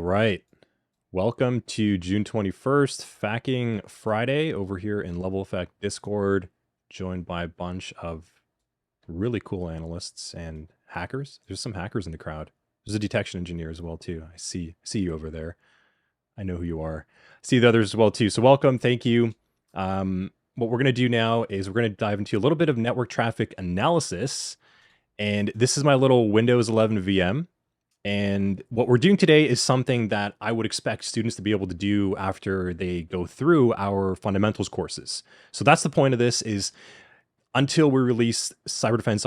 right. Welcome to June 21st, FAQing Friday over here in Level Effect Discord, joined by a bunch of really cool analysts and hackers. There's some hackers in the crowd. There's a detection engineer as well, too. I see you over there. I know who you are. I see the others as well, too. So welcome. Thank you. What we're going to do now is we're going to dive into a little bit of network traffic analysis. And this is my little Windows 11 VM. And what we're doing today is something that I would expect students to be able to do after they go through our fundamentals courses. So that's the point of this is until we release Cyber Defense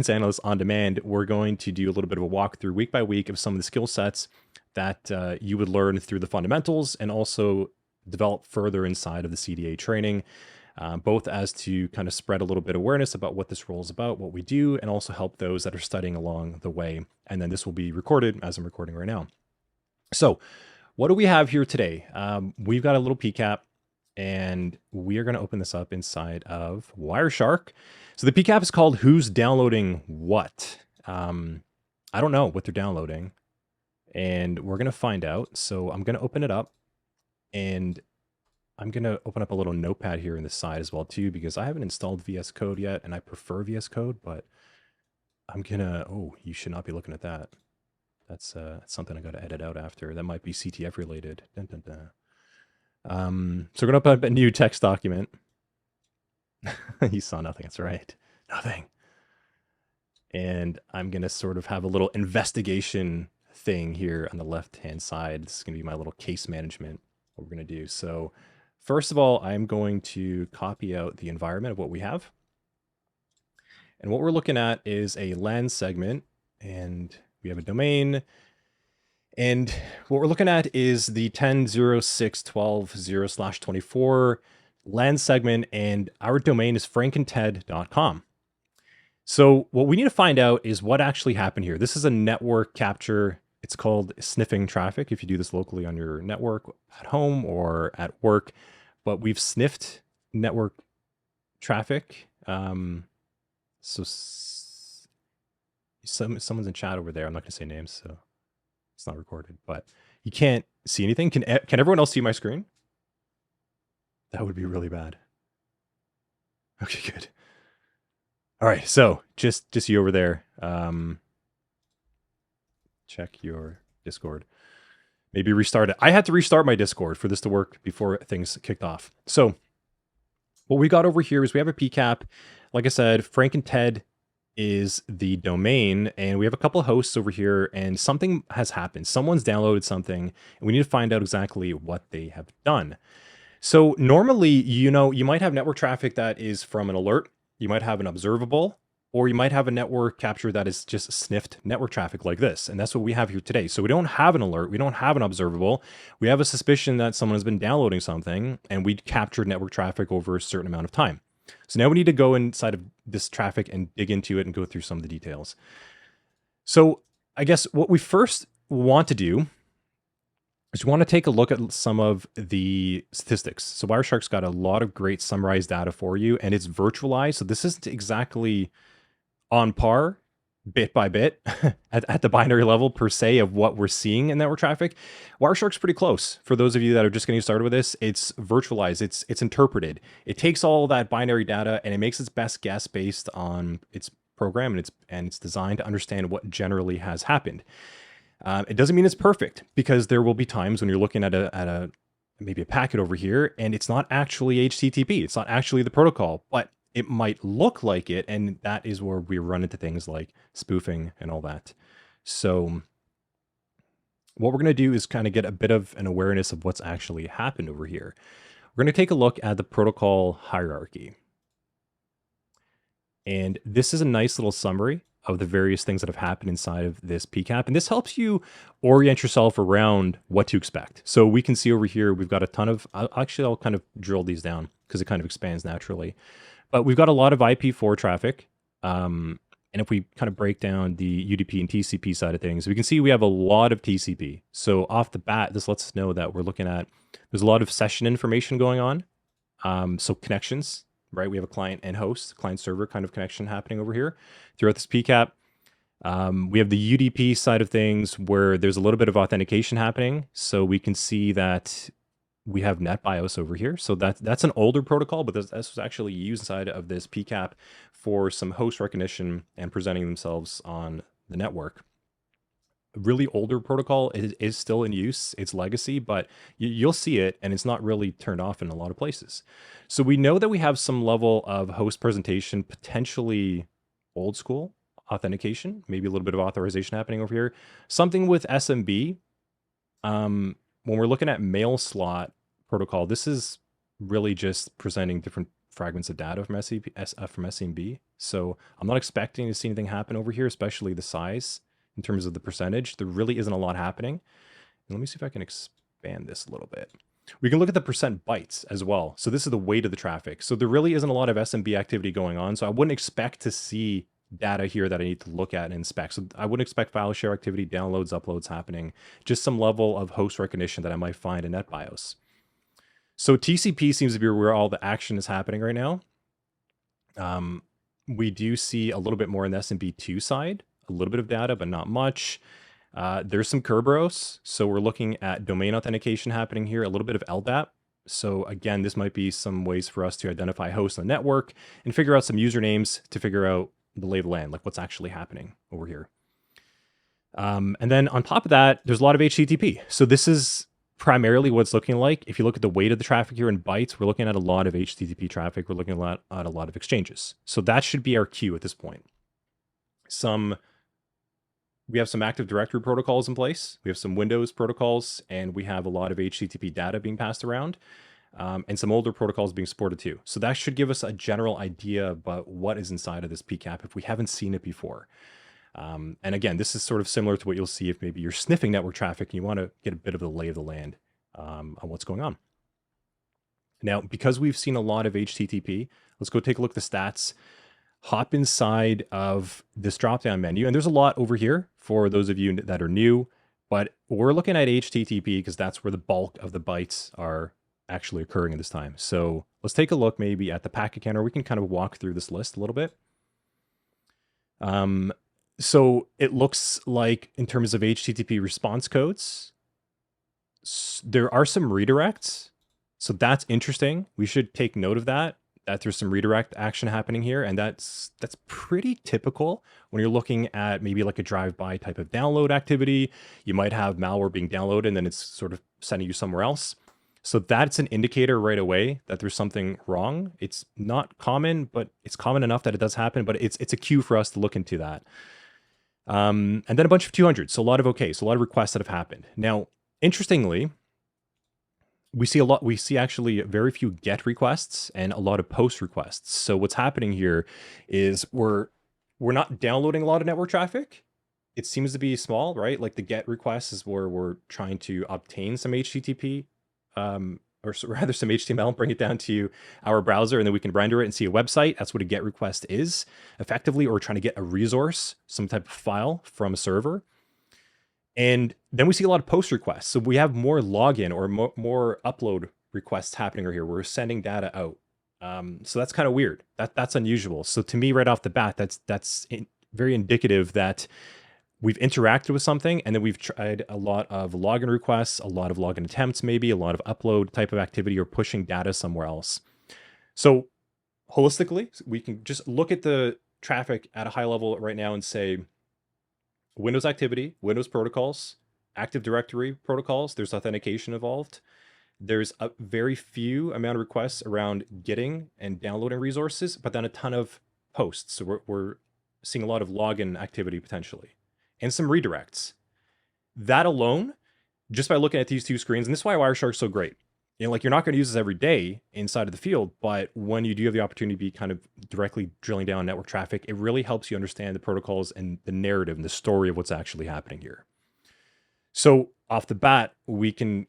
Analyst on demand, we're going to do a little bit of a walkthrough week by week of some of the skill sets that you would learn through the fundamentals and also develop further inside of the CDA training. Both as to kind of spread a little bit of awareness about what this role is about, what we do, and also help those that are studying along the way. And then this will be recorded as I'm recording right now. So what do we have here today? We've got a little PCAP, and we are going to open this up inside of Wireshark. So the PCAP is called Who's Downloading What? I don't know what they're downloading, and we're going to find out. So I'm going to open it up, and I'm going to open up a little notepad here in the side as well, too, because I haven't installed VS Code yet, and I prefer VS Code, but I'm going to, oh, you should not be looking at that. That's something I got to edit out after. That might be CTF related. Dun, dun, dun. So we're going to open up a new text document. You saw nothing. That's right. Nothing. And I'm going to sort of have a little investigation thing here on the left-hand side. This is going to be my little case management, what we're going to do. So first of all, I'm going to copy out the environment of what we have. And what we're looking at is a LAN segment, and we have a domain. And what we're looking at is the 10.06.12.0/24 LAN segment, and our domain is frankandted.com. So what we need to find out is what actually happened here. This is a network capture. It's called sniffing traffic if you do this locally on your network at home or at work. But we've sniffed network traffic. So someone's in chat over there. I'm not going to say names, so it's not recorded. But you can't see anything. Can everyone else see my screen? That would be really bad. Okay, good. All right, so just you over there. Check your Discord. Maybe restart it. I had to restart my Discord for this to work before things kicked off. So what we got over here is we have a PCAP. Like I said, Frank and Ted is the domain, and we have a couple of hosts over here, and something has happened. Someone's downloaded something, and we need to find out exactly what they have done. So normally, you might have network traffic that is from an alert. You might have an observable, or you might have a network capture that is just sniffed network traffic like this. And that's what we have here today. So we don't have an alert. We don't have an observable. We have a suspicion that someone has been downloading something, and we captured network traffic over a certain amount of time. So now we need to go inside of this traffic and dig into it and go through some of the details. So I guess what we first want to do is we want to take a look at some of the statistics. So Wireshark's got a lot of great summarized data for you, and it's virtualized. So this isn't exactly on par bit by bit at the binary level per se of what we're seeing in network traffic. Wireshark's pretty close. For those of you that are just getting started with this, it's virtualized, it's interpreted. It takes all that binary data and it makes its best guess based on its program and it's designed to understand what generally has happened. It doesn't mean it's perfect, because there will be times when you're looking at maybe a packet over here and it's not actually HTTP. It's not actually the protocol, but it might look like it, and that is where we run into things like spoofing and all that. So what we're going to do is kind of get a bit of an awareness of what's actually happened over here. We're going to take a look at the protocol hierarchy. And this is a nice little summary of the various things that have happened inside of this PCAP. And this helps you orient yourself around what to expect. So we can see over here, we've got a ton of, I'll kind of drill these down because it kind of expands naturally. But we've got a lot of IP4 traffic. And if we kind of break down the UDP and TCP side of things, we can see we have a lot of TCP. So off the bat, this lets us know that we're looking at, there's a lot of session information going on. So connections, right? We have a client and host, client server kind of connection happening over here throughout this PCAP. We have the UDP side of things where there's a little bit of authentication happening. So we can see that we have NetBIOS over here. So that's an older protocol, but this was actually used inside of this PCAP for some host recognition and presenting themselves on the network. A really older protocol is still in use. It's legacy, but you'll see it, and it's not really turned off in a lot of places. So we know that we have some level of host presentation, potentially old school authentication, maybe a little bit of authorization happening over here. Something with SMB. When we're looking at mail slot protocol, this is really just presenting different fragments of data from SMB. So I'm not expecting to see anything happen over here, especially the size in terms of the percentage. There really isn't a lot happening. And let me see if I can expand this a little bit. We can look at the percent bytes as well. So this is the weight of the traffic. So there really isn't a lot of SMB activity going on. So I wouldn't expect to see data here that I need to look at and inspect. So I wouldn't expect file share activity, downloads, uploads happening, just some level of host recognition that I might find in NetBIOS. So TCP seems to be where all the action is happening right now. We do see a little bit more in the SMB2 side, a little bit of data, but not much. There's some Kerberos. So we're looking at domain authentication happening here, a little bit of LDAP. So again, this might be some ways for us to identify hosts on the network and figure out some usernames to figure out the lay of the land, like what's actually happening over here. And then on top of that, there's a lot of HTTP. So this is primarily what it's looking like. If you look at the weight of the traffic here in bytes, we're looking at a lot of HTTP traffic. We're looking at a lot of exchanges. So that should be our queue at this point. We have some Active Directory protocols in place. We have some Windows protocols, and we have a lot of HTTP data being passed around. And some older protocols being supported too. So that should give us a general idea about what is inside of this PCAP if we haven't seen it before. And again, this is sort of similar to what you'll see if maybe you're sniffing network traffic and you want to get a bit of the lay of the land on what's going on. Now, because we've seen a lot of HTTP, let's go take a look at the stats. Hop inside of this drop-down menu, and there's a lot over here for those of you that are new, but we're looking at HTTP because that's where the bulk of the bytes are actually occurring at this time. So let's take a look maybe at the packet counter. We can kind of walk through this list a little bit. So it looks like in terms of HTTP response codes, there are some redirects. So that's interesting. We should take note of that there's some redirect action happening here. And that's pretty typical when you're looking at maybe like a drive-by type of download activity. You might have malware being downloaded and then it's sort of sending you somewhere else. So that's an indicator right away that there's something wrong. It's not common, but it's common enough that it does happen, but it's a cue for us to look into that. And then a bunch of 200s, so a lot of OKs, so a lot of requests that have happened. Now, interestingly, we see actually very few GET requests and a lot of POST requests. So what's happening here is we're not downloading a lot of network traffic. It seems to be small, right? Like the GET request is where we're trying to obtain some HTTP, or rather some HTML and bring it down to our browser, and then we can render it and see a website. That's what a GET request is, effectively, or trying to get a resource, some type of file from a server. And then we see a lot of POST requests. So we have more login or more upload requests happening over here. We're sending data out. So that's kind of weird. That's unusual. So to me, right off the bat, that's very indicative that we've interacted with something, and then we've tried a lot of login requests, a lot of login attempts, maybe a lot of upload type of activity or pushing data somewhere else. So holistically, we can just look at the traffic at a high level right now and say, Windows activity, Windows protocols, Active Directory protocols, there's authentication involved. There's a very few amount of requests around getting and downloading resources, but then a ton of posts. So we're seeing a lot of login activity potentially, and some redirects. That alone, just by looking at these two screens, and this is why Wireshark's so great. You know, like you're not going to use this every day inside of the field, but when you do have the opportunity to be kind of directly drilling down network traffic, it really helps you understand the protocols and the narrative and the story of what's actually happening here. So off the bat, we can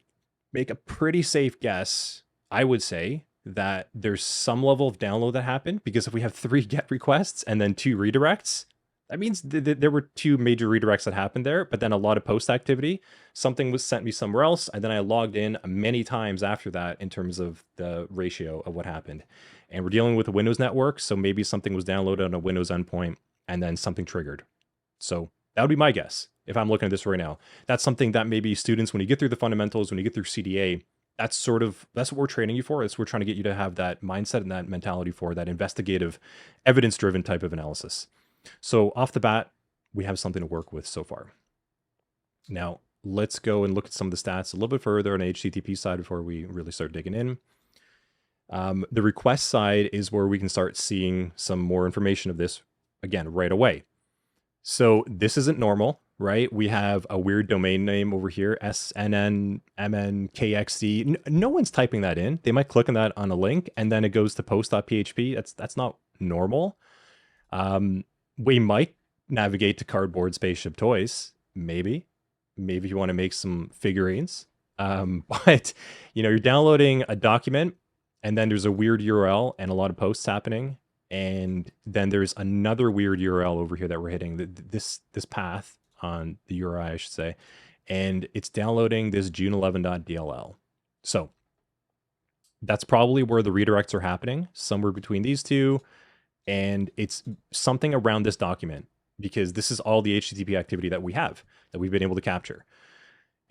make a pretty safe guess, I would say, that there's some level of download that happened, because if we have 3 GET requests and then 2 redirects, that means there were 2 major redirects that happened there, but then a lot of post activity. Something was sent me somewhere else, and then I logged in many times after that in terms of the ratio of what happened. And we're dealing with a Windows network, so maybe something was downloaded on a Windows endpoint, and then something triggered. So that would be my guess if I'm looking at this right now. That's something that maybe students, when you get through the fundamentals, when you get through CDA, that's what we're training you for. It's we're trying to get you to have that mindset and that mentality for that investigative, evidence-driven type of analysis. So off the bat, we have something to work with so far. Now, let's go and look at some of the stats a little bit further on the HTTP side before we really start digging in. The request side is where we can start seeing some more information of this, again, right away. So this isn't normal, right? We have a weird domain name over here, SNNMNKXD. No one's typing that in. They might click on that on a link, and then it goes to post.php. That's not normal. We might navigate to Cardboard Spaceship Toys, maybe if you want to make some figurines. But you're downloading a document, and then there's a weird URL and a lot of posts happening. And then there's another weird URL over here that we're hitting, this path on the URI, I should say. And it's downloading this june11.dll. So that's probably where the redirects are happening, somewhere between these two. And it's something around this document, because this is all the HTTP activity that we've been able to capture.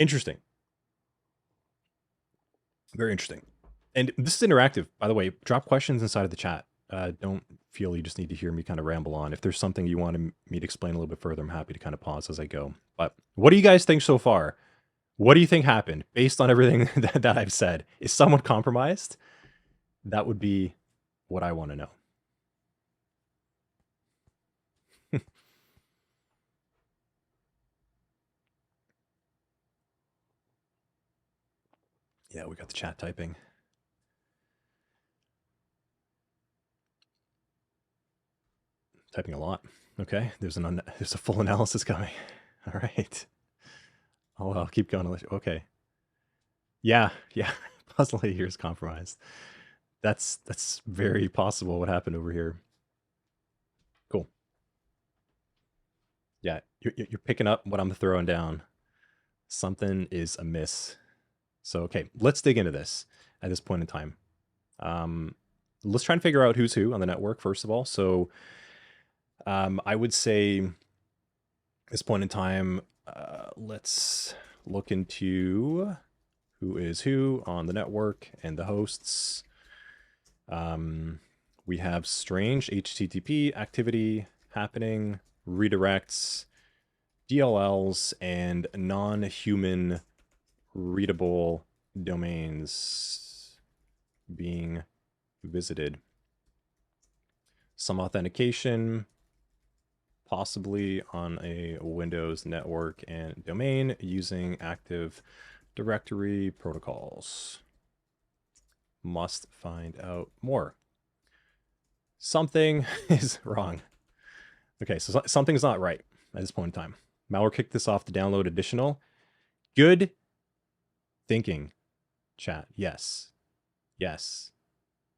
Interesting. Very interesting. And this is interactive, by the way. Drop questions inside of the chat. Don't feel you just need to hear me kind of ramble on. If there's something you want me to explain a little bit further, I'm happy to kind of pause as I go. But what do you guys think so far? What do you think happened based on everything that I've said? Is someone compromised? That would be what I want to know. Yeah, we got the chat typing. Typing a lot. Okay, there's a full analysis coming. All right. I'll keep going. Okay. Yeah. Puzzle lady here is compromised. That's very possible what happened over here. Cool. Yeah, you're picking up what I'm throwing down. Something is amiss. So, okay, let's dig into this at this point in time. Let's try and figure out who's who on the network, first of all. So I would say at this point in time, let's look into who is who on the network and the hosts. We have strange HTTP activity happening, redirects, DLLs, and non-human readable domains being visited. Some authentication, possibly on a Windows network and domain using Active Directory protocols. Must find out more. Something is wrong. Okay, so something's not right at this point in time. Malware kicked this off to download additional. Good thinking, chat. Yes.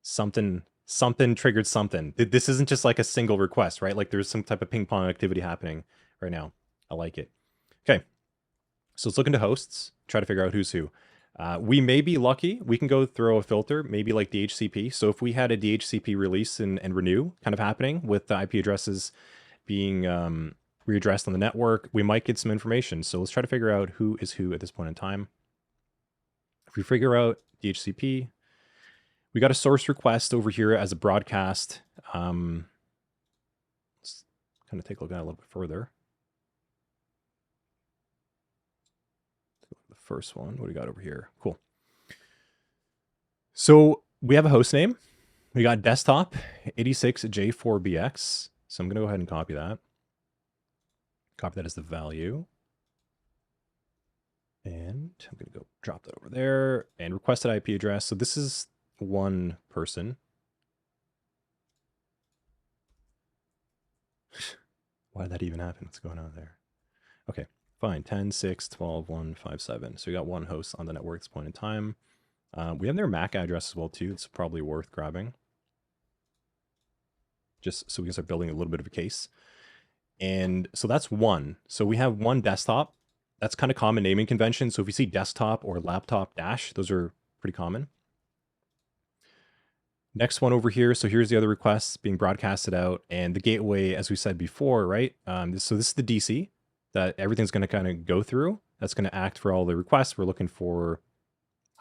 Something triggered something. This isn't just like a single request, right? Like there's some type of ping pong activity happening right now. I like it. Okay, so let's look into hosts, try to figure out who's who. We may be lucky. We can go throw a filter, maybe like DHCP. So if we had a DHCP release and renew kind of happening with the IP addresses being readdressed on the network, we might get some information. So let's try to figure out who is who at this point in time. If we figure out DHCP, we got a source request over here as a broadcast. Let's kind of take a look at it a little bit further. The first one, what do we got over here? Cool. So we have a host name. We got desktop 86J4BX. So I'm going to go ahead and copy that. Copy that as the value. And I'm going to go drop that over there and requested IP address. So this is one person. Why did that even happen? What's going on there? Okay, fine. 10, 6, 12, 1, 5, 7. So we got one host on the network at this point in time. We have their MAC address as well too. It's probably worth grabbing, just so we can start building a little bit of a case. And so that's one. So we have one desktop. That's kind of common naming convention. So if you see desktop or laptop dash, those are pretty common. Next one over here. So here's the other requests being broadcasted out, and the gateway, as we said before, right? So this is the DC that everything's going to kind of go through. That's going to act for all the requests. We're looking for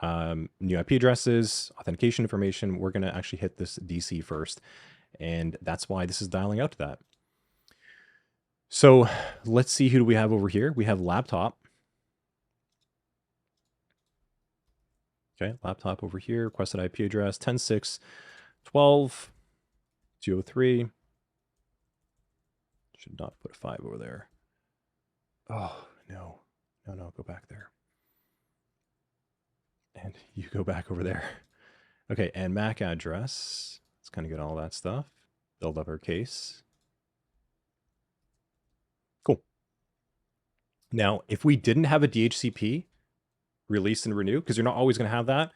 new IP addresses, authentication information. We're going to actually hit this DC first, and that's why this is dialing out to that. So let's see, who do we have over here? We have laptop. Okay, laptop over here, requested IP address 10.6.12.203. Should not put a 5 over there. Oh, no. No, go back there. And you go back over there. Okay, and MAC address. Let's kind of get all that stuff. Build up our case. Cool. Now, if we didn't have a DHCP release and renew, because you're not always going to have that,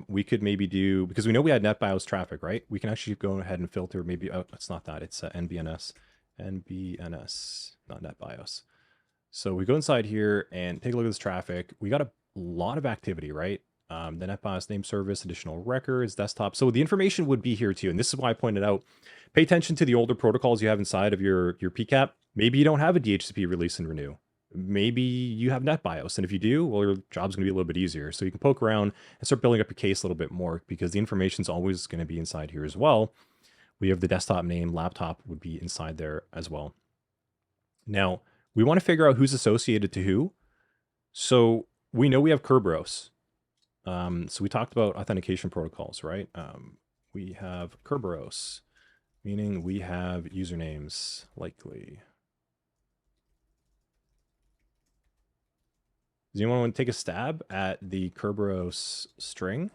we could maybe do, because we know we had NetBIOS traffic, right? We can actually go ahead and filter maybe, oh, it's not that, it's NBNS, not NetBIOS. So we go inside here and take a look at this traffic. We got a lot of activity, right? The NetBIOS name service, additional records, desktop. So the information would be here too. And this is why I pointed out, pay attention to the older protocols you have inside of your PCAP. Maybe you don't have a DHCP release and renew. Maybe you have NetBIOS. And if you do, well, your job's going to be a little bit easier. So you can poke around and start building up your case a little bit more, because the information is always going to be inside here as well. We have the desktop name, laptop would be inside there as well. Now, we want to figure out who's associated to who. So we know we have Kerberos. So we talked about authentication protocols, right? We have Kerberos, meaning we have usernames likely. Does anyone want to take a stab at the Kerberos string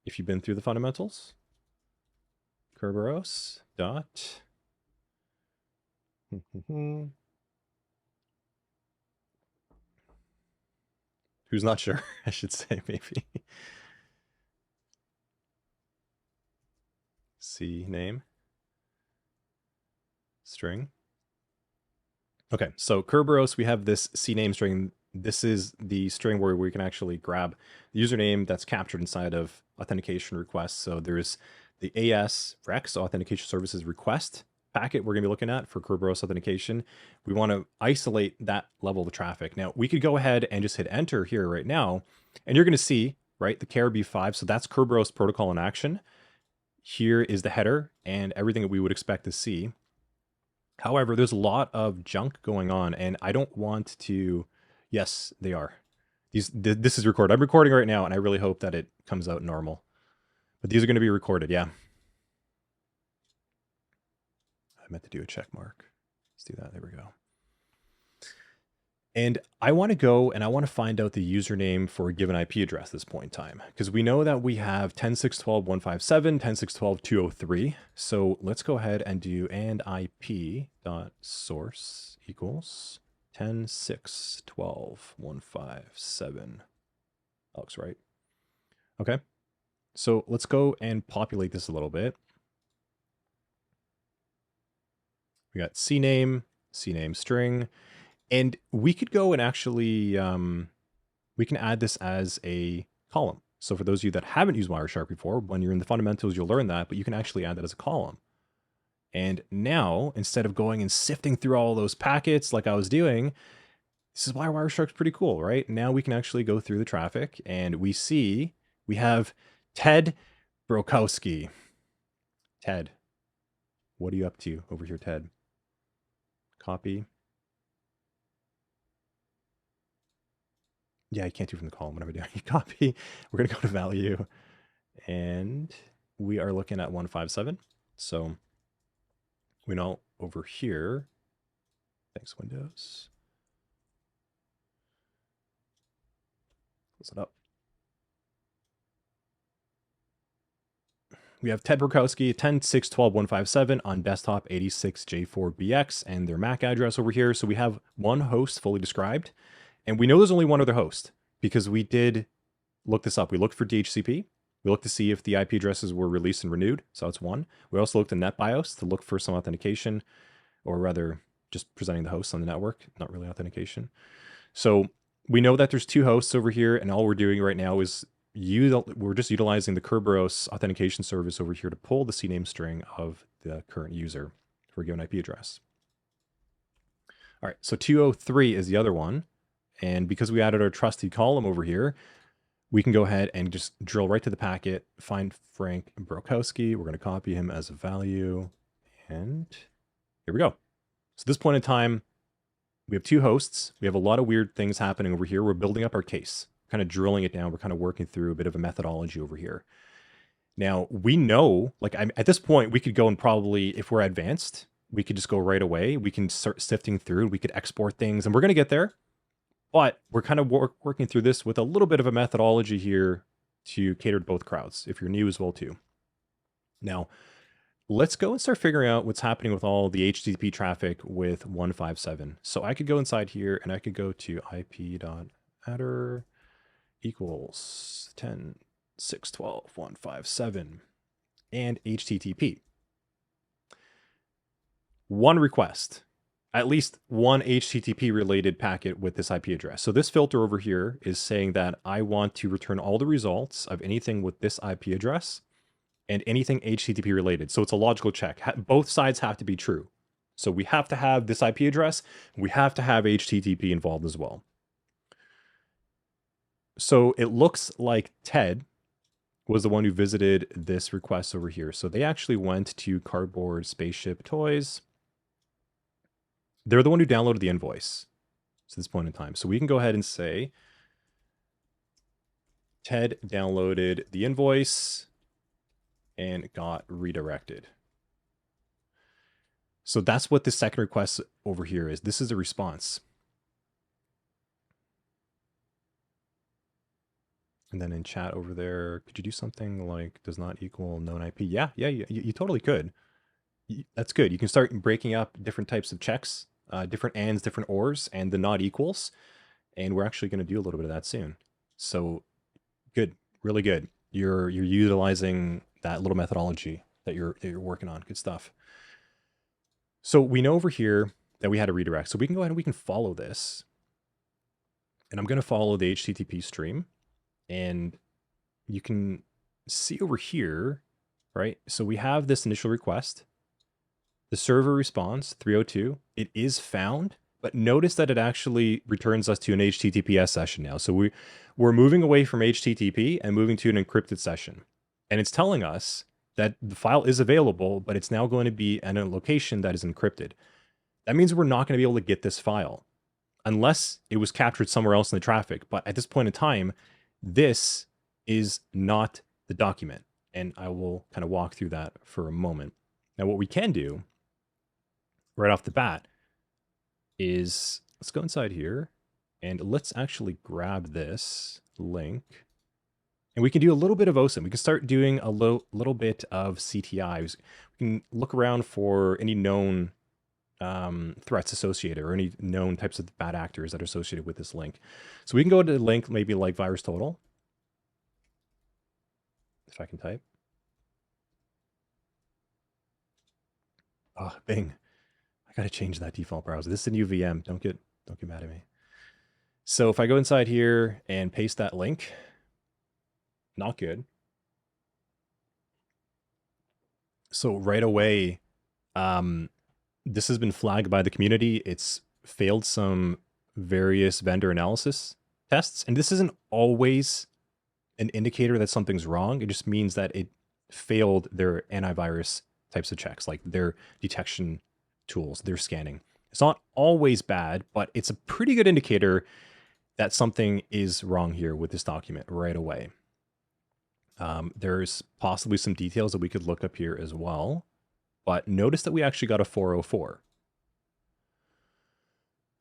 if you've been through the fundamentals? Kerberos dot. Who's not sure, I should say, maybe. C name. String. Okay, so Kerberos, we have this CNAME string. This is the string where we can actually grab the username that's captured inside of authentication requests. So there's the AS REX, authentication services request packet we're going to be looking at for Kerberos authentication. We want to isolate that level of traffic. Now, we could go ahead and just hit enter here right now, and you're going to see, right, the KRB5. So that's Kerberos protocol in action. Here is the header and everything that we would expect to see. However, there's a lot of junk going on, and I don't want to... Yes, they are. This is recorded. I'm recording right now, and I really hope that it comes out normal. But these are going to be recorded, yeah. I meant to do a check mark. Let's do that. There we go. And I want to go and I want to find out the username for a given IP address at this point in time, because we know that we have 10.6.12.157, 10.6.12.203. So let's go ahead and do and IP.source equals 10.6.12.157. That looks right. Okay. So let's go and populate this a little bit. We got CNAME string, and we could go and actually, we can add this as a column. So for those of you that haven't used Wireshark before, when you're in the fundamentals, you'll learn that, but you can actually add that as a column. And now, instead of going and sifting through all those packets like I was doing, this is why Wireshark's pretty cool, right? Now we can actually go through the traffic, and we see we have Ted Brokowski. Ted, what are you up to over here, Ted? Copy. Yeah, you can't do from the column. What am I doing? Copy. We're going to go to value, and we are looking at 157. So we know over here, thanks Windows. Close it up. We have Ted Brokowski, 10.6.12.157 on desktop 86J4BX, and their MAC address over here. So we have one host fully described, and we know there's only one other host because we did look this up. We looked for DHCP. We looked to see if the IP addresses were released and renewed. So that's one. We also looked in NetBIOS to look for some authentication, or rather just presenting the hosts on the network, not really authentication. So we know that there's two hosts over here, and all we're doing right now is we're just utilizing the Kerberos authentication service over here to pull the CNAME string of the current user for a given IP address. All right, so 203 is the other one. And because we added our trusty column over here, we can go ahead and just drill right to the packet, find Frank Brokowski. We're going to copy him as a value. And here we go. So at this point in time, we have 2 hosts. We have a lot of weird things happening over here. We're building up our case, kind of drilling it down. We're kind of working through a bit of a methodology over here. Now, we know, like at this point, we could go and probably, if we're advanced, we could just go right away. We can start sifting through. We could export things, and we're going to get there. But we're kind of working through this with a little bit of a methodology here to cater to both crowds, if you're new as well too. Now, let's go and start figuring out what's happening with all the HTTP traffic with 157. So I could go inside here and I could go to ip.adder equals 10.6.12.157 and HTTP. One request. At least one HTTP related packet with this IP address. So this filter over here is saying that I want to return all the results of anything with this IP address and anything HTTP related. So it's a logical check. Both sides have to be true. So we have to have this IP address. We have to have HTTP involved as well. So it looks like Ted was the one who visited this request over here. So they actually went to Cardboard Spaceship Toys. They're the one who downloaded the invoice at this point in time. So we can go ahead and say, Ted downloaded the invoice and got redirected. So that's what the second request over here is. This is a response. And then in chat over there, could you do something like does not equal known IP? Yeah, you totally could. That's good. You can start breaking up different types of checks. Different ands, different ors, and the not equals. And we're actually going to do a little bit of that soon. So good, really good. You're utilizing that little methodology that you're working on. Good stuff. So we know over here that we had a redirect. So we can go ahead and we can follow this. And I'm going to follow the HTTP stream. And you can see over here, right? So we have this initial request. The server responds 302. It is found, but notice that it actually returns us to an HTTPS session now. So we're moving away from HTTP and moving to an encrypted session. And it's telling us that the file is available, but it's now going to be at a location that is encrypted. That means we're not going to be able to get this file unless it was captured somewhere else in the traffic. But at this point in time, this is not the document. And I will kind of walk through that for a moment. Now, what we can do right off the bat is let's go inside here and let's actually grab this link and we can do a little bit of OSINT. We can start doing a little bit of CTIs. We can look around for any known threats associated or any known types of bad actors that are associated with this link. So we can go to the link, maybe like VirusTotal, if I can type. Oh, Bing. I got to change that default browser. This is a new VM. Don't get mad at me. So if I go inside here and paste that link, not good. So right away, this has been flagged by the community. It's failed some various vendor analysis tests. And this isn't always an indicator that something's wrong. It just means that it failed their antivirus types of checks, like their detection tools, their scanning. It's not always bad, but it's a pretty good indicator that something is wrong here with this document right away. There's possibly some details that we could look up here as well, but notice that we actually got a 404.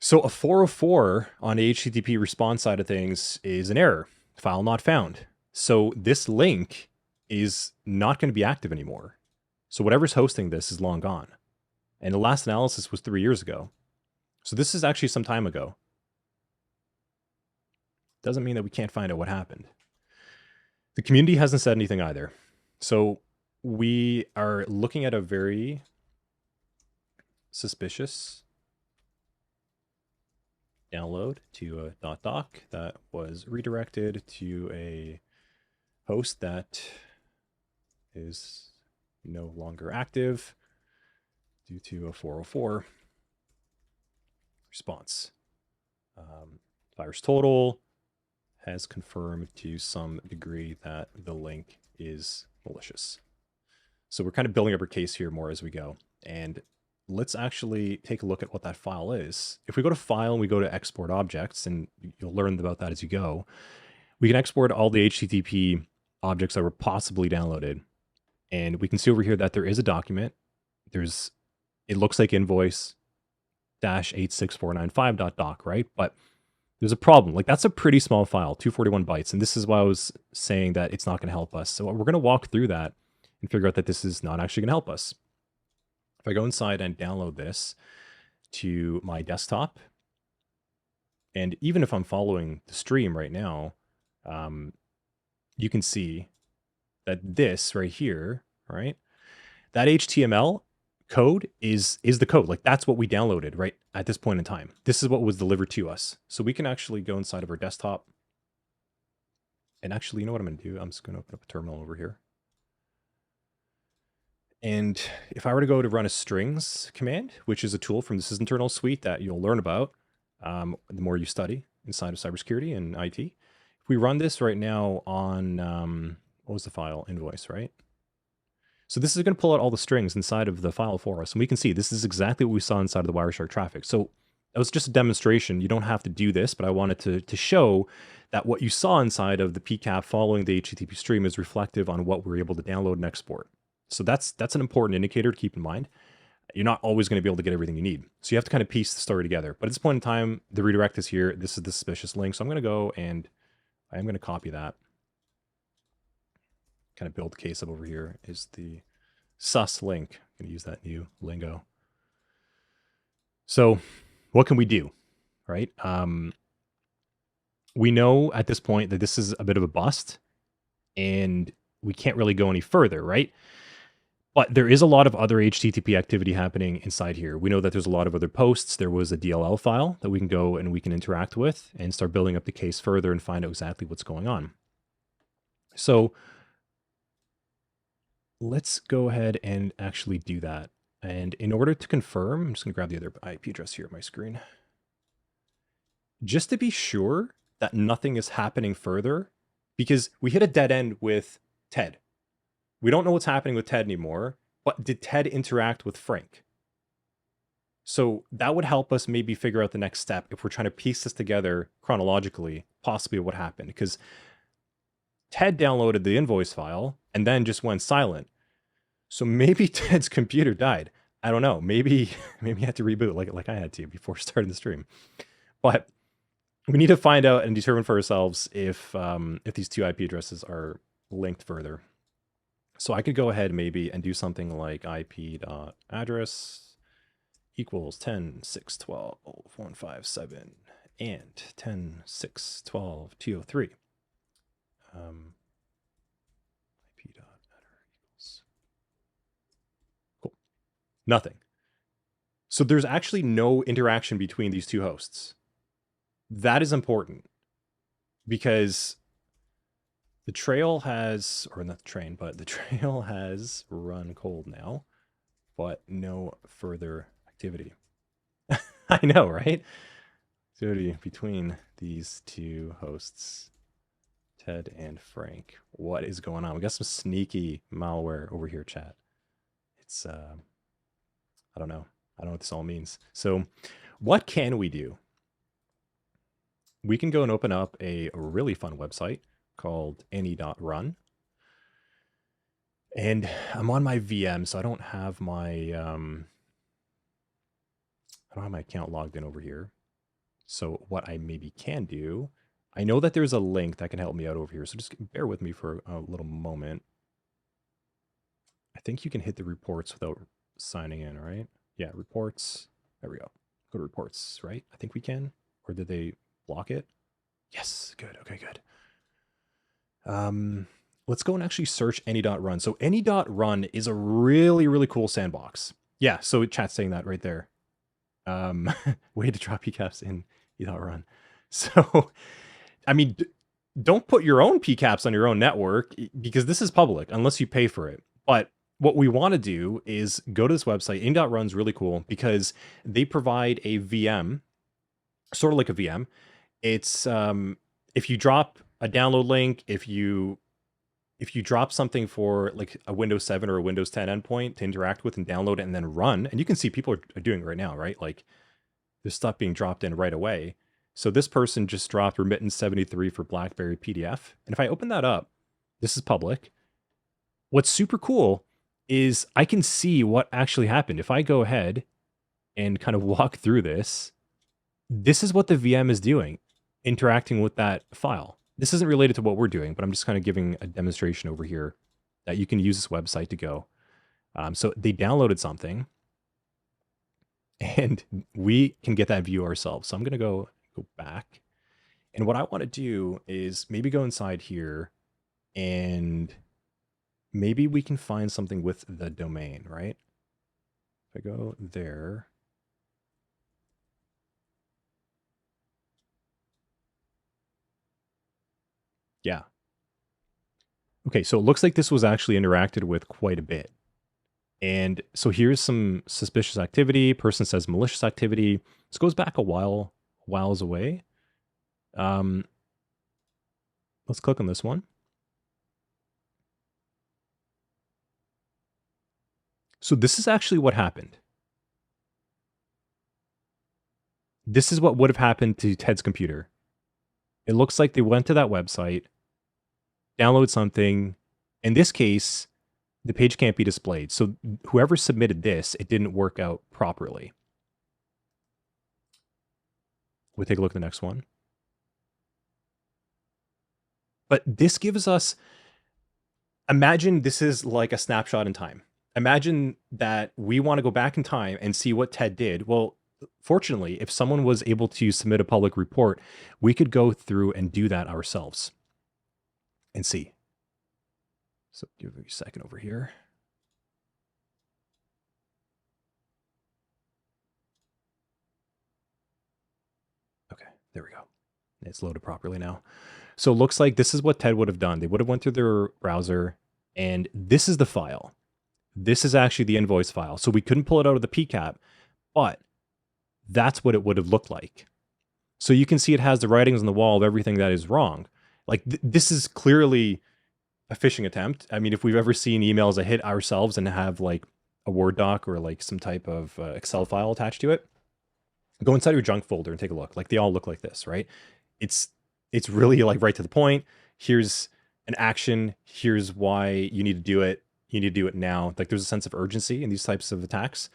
So a 404 on the HTTP response side of things is an error, file not found. So this link is not going to be active anymore. So whatever's hosting this is long gone. And the last analysis was 3 years ago. So this is actually some time ago. Doesn't mean that we can't find out what happened. The community hasn't said anything either. So we are looking at a very suspicious download to a .doc that was redirected to a host that is no longer active due to a 404 response. VirusTotal has confirmed to some degree that the link is malicious. So we're kind of building up our case here more as we go. And let's actually take a look at what that file is. If we go to File and we go to Export Objects, and you'll learn about that as you go, we can export all the HTTP objects that were possibly downloaded. And we can see over here that there is a document. It looks like invoice-86495.doc, right? But there's a problem. Like, that's a pretty small file, 241 bytes. And this is why I was saying that it's not going to help us. So we're going to walk through that and figure out that this is not actually going to help us. If I go inside and download this to my desktop, and even if I'm following the stream right now, you can see that this right here, right? That HTML code is the code. Like, that's what we downloaded right at this point in time. This is what was delivered to us. So we can actually go inside of our desktop. And actually, you know what I'm going to do? I'm just going to open up a terminal over here. And if I were to go to run a strings command, which is a tool from the Sysinternal suite that you'll learn about the more you study inside of cybersecurity and IT. If we run this right now on, what was the file? Invoice, right? So this is going to pull out all the strings inside of the file for us. And we can see this is exactly what we saw inside of the Wireshark traffic. So that was just a demonstration. You don't have to do this, but I wanted to show that what you saw inside of the PCAP following the HTTP stream is reflective on what we're able to download and export. So that's an important indicator to keep in mind. You're not always going to be able to get everything you need. So you have to kind of piece the story together. But at this point in time, the redirect is here. This is the suspicious link. So I'm going to go and I'm going to copy that. Kind of build the case up over here is the sus link. I'm going to use that new lingo. So what can we do, right? We know at this point that this is a bit of a bust and we can't really go any further, right? But there is a lot of other HTTP activity happening inside here. We know that there's a lot of other posts. There was a DLL file that we can go and we can interact with and start building up the case further and find out exactly what's going on. So let's go ahead and actually do that. And in order to confirm, I'm just going to grab the other IP address here on my screen. Just to be sure that nothing is happening further, because we hit a dead end with Ted. We don't know what's happening with Ted anymore, but did Ted interact with Frank? So that would help us maybe figure out the next step if we're trying to piece this together chronologically, possibly what happened. Because Ted downloaded the invoice file and then just went silent. So maybe Ted's computer died. I don't know. Maybe he had to reboot like I had to before starting the stream. But we need to find out and determine for ourselves if these two IP addresses are linked further. So I could go ahead maybe and do something like ip.address equals 10.6.12.157 and 10.6.12.203. ip.addr equals. Cool. Nothing. So there's actually no interaction between these two hosts. That is important because the trail has, or not the train, but the trail has run cold now, but no further activity. I know, right? Activity between these two hosts, Ted and Frank. What is going on? We got some sneaky malware over here, chat. It's, I don't know. I don't know what this all means. So what can we do? We can go and open up a really fun website called any.run. And I'm on my VM, so I don't have my account logged in over here. So what I maybe can do, I know that there's a link that can help me out over here. So just bear with me for a little moment. I think you can hit the reports without signing in, right? Yeah, reports. There we go. Go to reports, right? I think we can. Or did they block it? Yes, good. Okay, good. Let's go and actually search any.run. So any.run is a really, really cool sandbox. Yeah, so chat's saying that right there. Way to drop PCAPs in e.run. So, I mean, don't put your own PCAPs on your own network because this is public unless you pay for it. But what we want to do is go to this website. Any.run's really cool because they provide a VM, sort of like a VM. It's if you drop a download link, if you drop something for like a Windows 7 or a Windows 10 endpoint to interact with and download it and then run, and you can see people are doing it right now, right? Like there's stuff being dropped in right away. So this person just dropped remittance 73 for BlackBerry PDF. And if I open that up, this is public. What's super cool is I can see what actually happened. If I go ahead and kind of walk through this, this is what the VM is doing, interacting with that file. This isn't related to what we're doing, but I'm just kind of giving a demonstration over here that you can use this website to go. So they downloaded something and we can get that view ourselves. So I'm going to go back. And what I want to do is maybe go inside here and maybe we can find something with the domain, right? If I go there. Yeah. Okay, so it looks like this was actually interacted with quite a bit. And so here's some suspicious activity. Person says malicious activity. This goes back a whiles away. Let's click on this one. So this is actually what happened. This is what would have happened to Ted's computer. It looks like they went to that website, download something. In this case, the page can't be displayed. So whoever submitted this, it didn't work out properly. We'll take a look at the next one. But this gives us, imagine this is like a snapshot in time. Imagine that we want to go back in time and see what Ted did. Well, fortunately, if someone was able to submit a public report, we could go through and do that ourselves and see. So give me a second over here. Okay, there we go. It's loaded properly now. So it looks like this is what Ted would have done. They would have went through their browser, and this is the file. This is actually the invoice file. So we couldn't pull it out of the PCAP, but that's what it would have looked like. So you can see it has the writings on the wall of everything that is wrong. Like this is clearly a phishing attempt. I mean, if we've ever seen emails that hit ourselves and have like a Word doc or like some type of Excel file attached to it, go inside your junk folder and take a look. Like they all look like this, right? It's really like right to the point. Here's an action. Here's why you need to do it. You need to do it now. Like there's a sense of urgency in these types of attacks.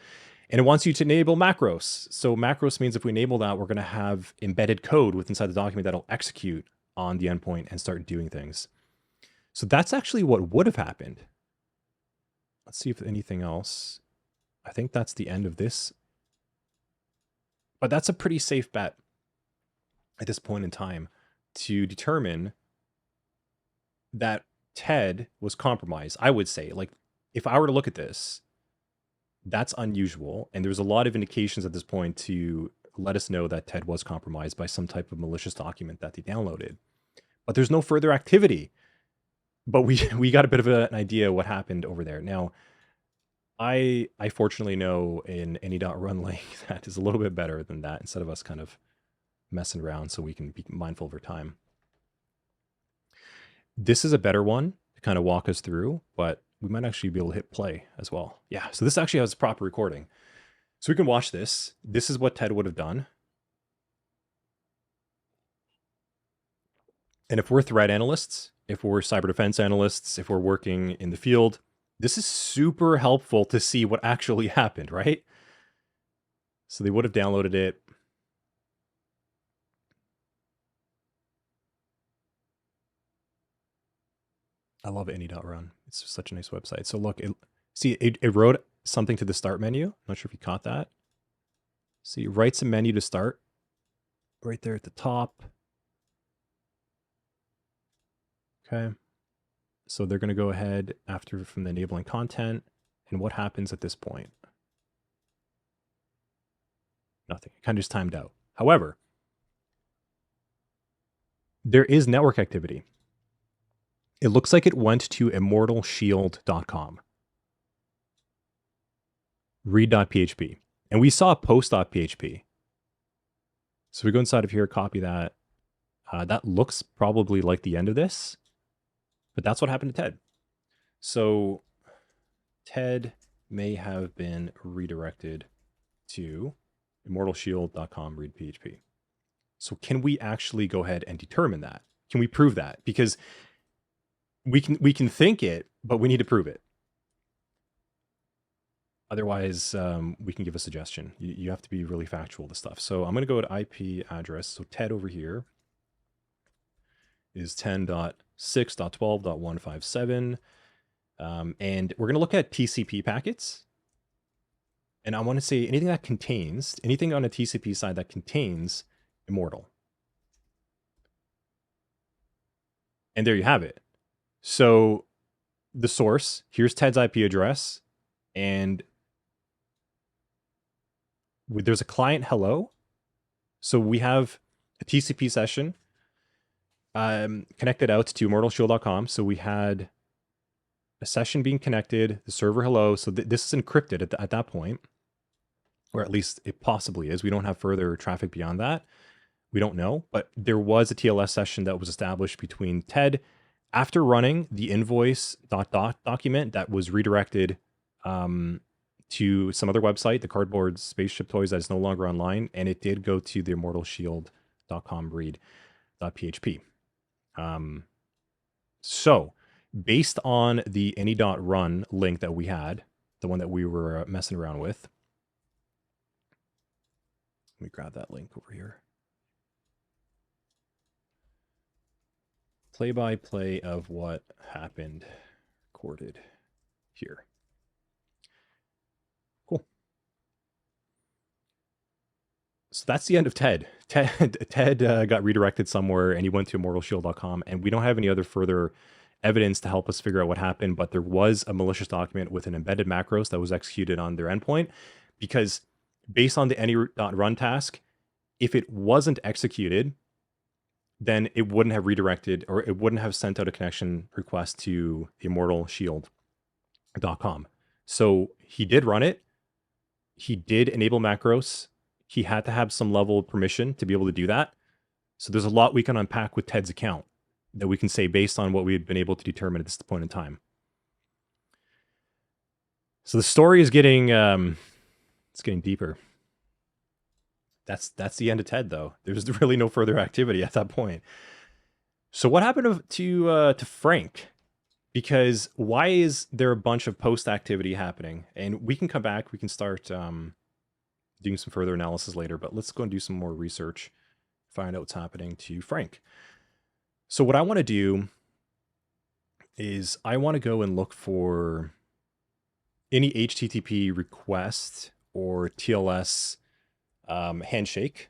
And it wants you to enable macros. So macros means if we enable that, we're going to have embedded code within inside the document that'll execute on the endpoint and start doing things. So that's actually what would have happened. Let's see if anything else. I think that's the end of this. But that's a pretty safe bet at this point in time to determine that Ted was compromised. I would say, like, if I were to look at this, that's unusual. And there's a lot of indications at this point to let us know that Ted was compromised by some type of malicious document that they downloaded. But there's no further activity. But we got a bit of an idea what happened over there. Now, I fortunately know in any.run link that is a little bit better than that instead of us kind of messing around, so we can be mindful of our time. This is a better one to kind of walk us through, but we might actually be able to hit play as well. Yeah, so this actually has proper recording. So we can watch this. This is what Ted would have done. And if we're threat analysts, if we're cyber defense analysts, if we're working in the field, this is super helpful to see what actually happened, right? So they would have downloaded it. I love any.run. It's just such a nice website. So look, it wrote something to the start menu. I'm not sure if you caught that. See, it writes a menu to start right there at the top. Okay. So they're going to go ahead after from the enabling content. And what happens at this point? Nothing. It kind of just timed out. However, there is network activity. It looks like it went to immortalshield.com. read.php. And we saw post.php. So we go inside of here, copy that. That looks probably like the end of this, but that's what happened to Ted. So Ted may have been redirected to immortalshield.com read PHP. So can we actually go ahead and determine that? Can we prove that? Because we can think it, but we need to prove it. Otherwise, we can give a suggestion. You have to be really factual with stuff. So I'm going to go to IP address. So Ted over here is 10.6.12.157. And we're going to look at TCP packets. And I want to say anything on a TCP side that contains immortal. And there you have it. So the source, here's Ted's IP address, and there's a client hello. So we have a TCP session connected out to immortalshield.com. So we had a session being connected, the server hello. So this is encrypted at that point, or at least it possibly is. We don't have further traffic beyond that. We don't know, but there was a TLS session that was established between Ted after running the invoice document that was redirected to some other website, the Cardboard Spaceship Toys, that is no longer online, and it did go to the immortalshield.com read.php. So based on the any.run link that we had, the one that we were messing around with, let me grab that link over here. Play-by-play of what happened recorded here. Cool. So that's the end of Ted. Ted got redirected somewhere and he went to immortalshield.com, and we don't have any other further evidence to help us figure out what happened, but there was a malicious document with an embedded macros that was executed on their endpoint, because based on the any.run task, if it wasn't executed, then it wouldn't have redirected, or it wouldn't have sent out a connection request to the immortalshield.com. So he did run it. He did enable macros. He had to have some level of permission to be able to do that. So there's a lot we can unpack with Ted's account that we can say based on what we had been able to determine at this point in time. So the story is getting, it's getting deeper. That's the end of Ted, though. There's really no further activity at that point. So what happened to Frank? Because why is there a bunch of post activity happening? And we can come back. We can start doing some further analysis later. But let's go and do some more research, find out what's happening to Frank. So what I want to do is I want to go and look for any HTTP request or TLS handshake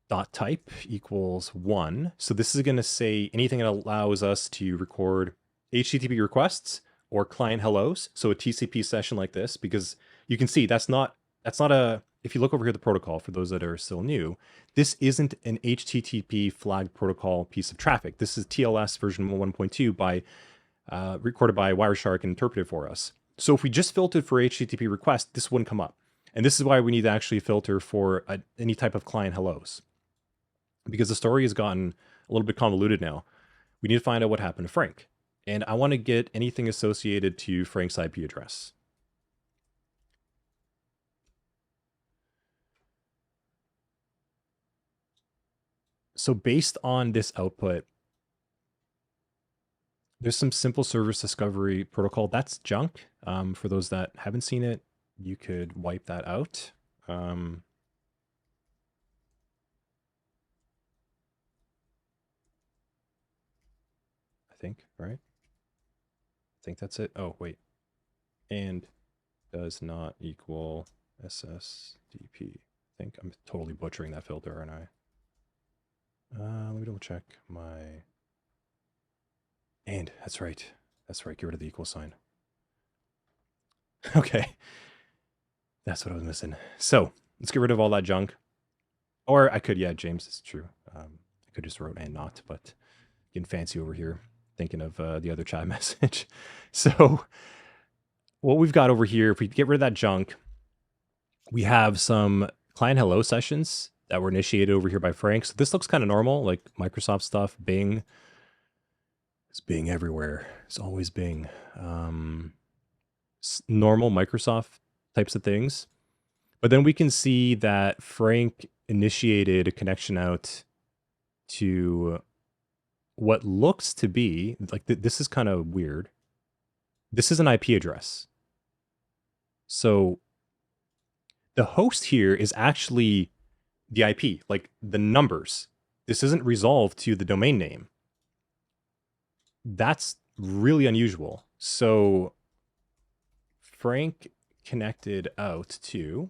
dot type equals 1. So this is going to say anything that allows us to record HTTP requests or client hellos. So a TCP session like this, because you can see that's not a, if you look over here at the protocol, for those that are still new, this isn't an HTTP flagged protocol piece of traffic. This is TLS version 1.2 by recorded by Wireshark and interpreted for us. So if we just filtered for HTTP requests, this wouldn't come up. And this is why we need to actually filter for any type of client hellos, because the story has gotten a little bit convoluted now. We need to find out what happened to Frank. And I want to get anything associated to Frank's IP address. So based on this output, there's some simple service discovery protocol. That's junk. For those that haven't seen it, you could wipe that out. I think, right? I think that's it. Oh, wait. And does not equal SSDP. I think I'm totally butchering that filter, aren't I? Let me double check my... And, that's right. That's right, get rid of the equal sign. Okay. That's what I was missing. So, let's get rid of all that junk. Or I could, yeah, James, it's true. I I could just wrote and not, but getting fancy over here, thinking of the other chat message. So what we've got over here, if we get rid of that junk, we have some client hello sessions that were initiated over here by Frank. So this looks kind of normal, like Microsoft stuff, Bing. It's Bing everywhere. It's always Bing. Normal Microsoft types of things. But then we can see that Frank initiated a connection out to what looks to be, like this is kind of weird. This is an IP address. So the host here is actually the IP, like the numbers. This isn't resolved to the domain name. That's really unusual. So Frank connected out to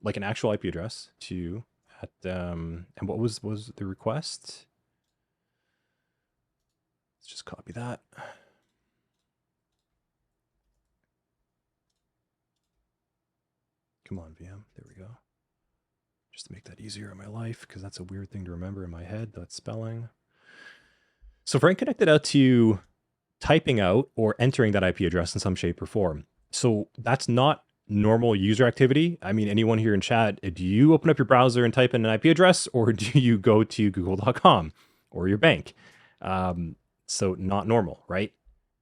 like an actual IP address to at and what was the request? Let's just copy that. Come on, VM. There we go. Just to make that easier in my life, because that's a weird thing to remember in my head, that spelling. So Frank connected out to typing out or entering that IP address in some shape or form. So that's not normal user activity. I mean, anyone here in chat, do you open up your browser and type in an IP address, or do you go to google.com or your bank? So not normal, right?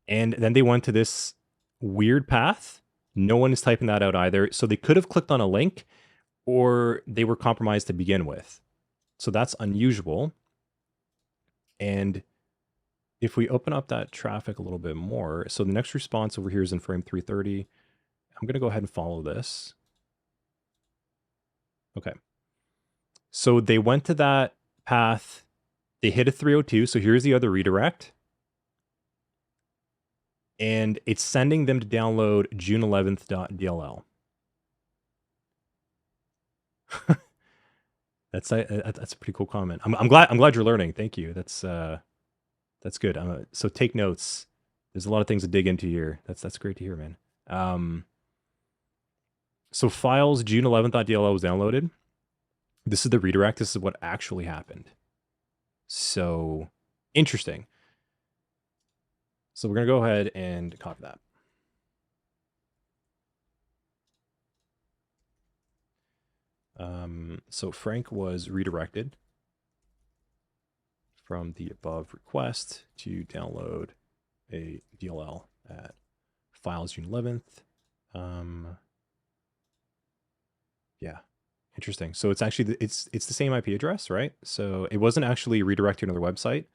And then they went to this weird path. No one is typing that out either. So they could have clicked on a link, or they were compromised to begin with. So that's unusual. And if we open up that traffic a little bit more, so the next response over here is in frame 330. I'm going to go ahead and follow this. Okay. So they went to that path. They hit a 302. So here's the other redirect. And it's sending them to download June11th.dll. That's a pretty cool comment. I'm glad you're learning. Thank you. That's good. So take notes. There's a lot of things to dig into here. That's great to hear, man. So files June11th.dll was downloaded. This is the redirect. This is what actually happened. So interesting. So we're going to go ahead and copy that. So Frank was redirected from the above request to download a DLL at files June 11th. Yeah, interesting. So it's actually, it's the same IP address, right? So it wasn't actually redirected to another website.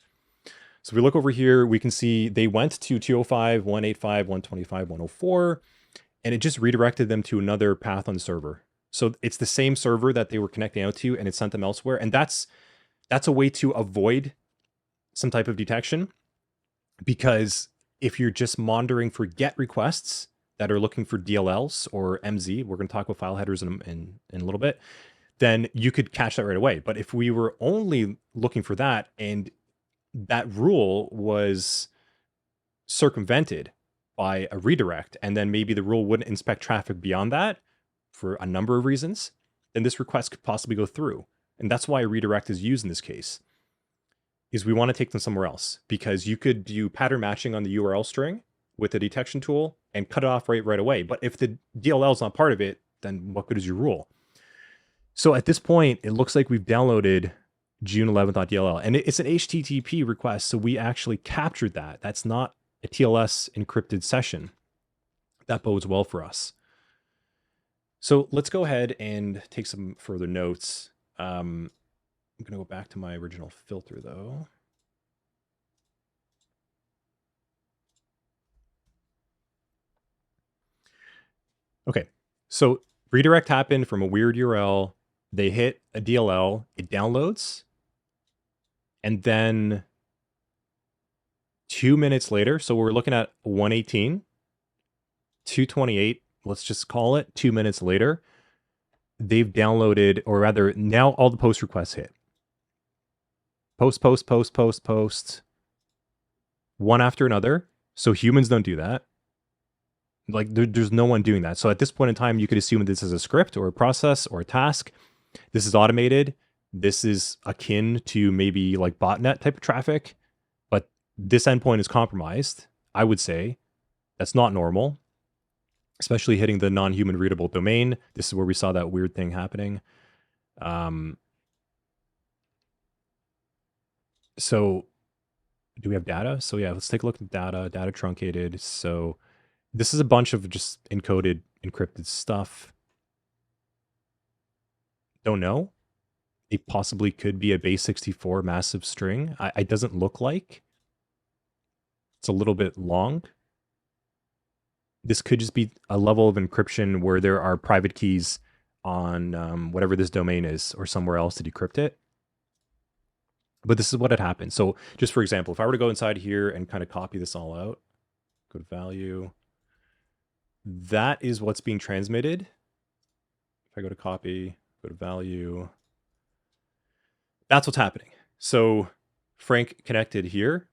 So if we look over here, we can see they went to 205, 185, 125, 104, and it just redirected them to another path on the server. So it's the same server that they were connecting out to, and it sent them elsewhere. And that's a way to avoid some type of detection, because if you're just monitoring for GET requests that are looking for DLLs or MZ, we're going to talk about file headers in a little bit, then you could catch that right away. But if we were only looking for that, and that rule was circumvented by a redirect, and then maybe the rule wouldn't inspect traffic beyond that for a number of reasons, then this request could possibly go through. And that's why a redirect is used in this case, is we want to take them somewhere else, because you could do pattern matching on the URL string with a detection tool and cut it off right away. But if the DLL is not part of it, then what good is your rule? So at this point, it looks like we've downloaded June11th.dll, and it's an HTTP request. So we actually captured that. That's not a TLS encrypted session. That bodes well for us. So let's go ahead and take some further notes. I'm going to go back to my original filter though. Okay, so redirect happened from a weird URL. They hit a DLL, it downloads, and then 2 minutes later, so we're looking at 118, 228, let's just call it 2 minutes later, they've downloaded, or rather, now all the post requests hit. Post, one after another. So humans don't do that. Like there's no one doing that. So at this point in time, you could assume this is a script or a process or a task. This is automated. This is akin to maybe like botnet type of traffic, but this endpoint is compromised. I would say that's not normal, especially hitting the non-human readable domain. This is where we saw that weird thing happening. So do we have data? So yeah, let's take a look at data truncated. So this is a bunch of just encoded, encrypted stuff. Don't know. It possibly could be a base 64 massive string. It doesn't look like. It's a little bit long. This could just be a level of encryption where there are private keys on whatever this domain is or somewhere else to decrypt it. But this is what had happened. So just for example, if I were to go inside here and kind of copy this all out, go to value, that is what's being transmitted. If I go to copy, go to value, that's what's happening. So Frank connected here,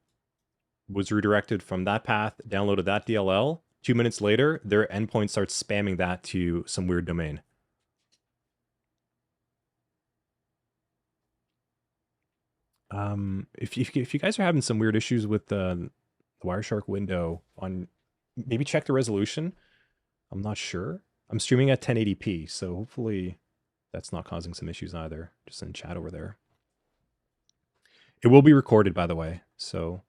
was redirected from that path, downloaded that DLL. 2 minutes later, their endpoint starts spamming that to some weird domain. If you guys are having some weird issues with the Wireshark window, maybe check the resolution. I'm not sure. I'm streaming at 1080p, so hopefully that's not causing some issues either. Just in chat over there. It will be recorded, by the way, so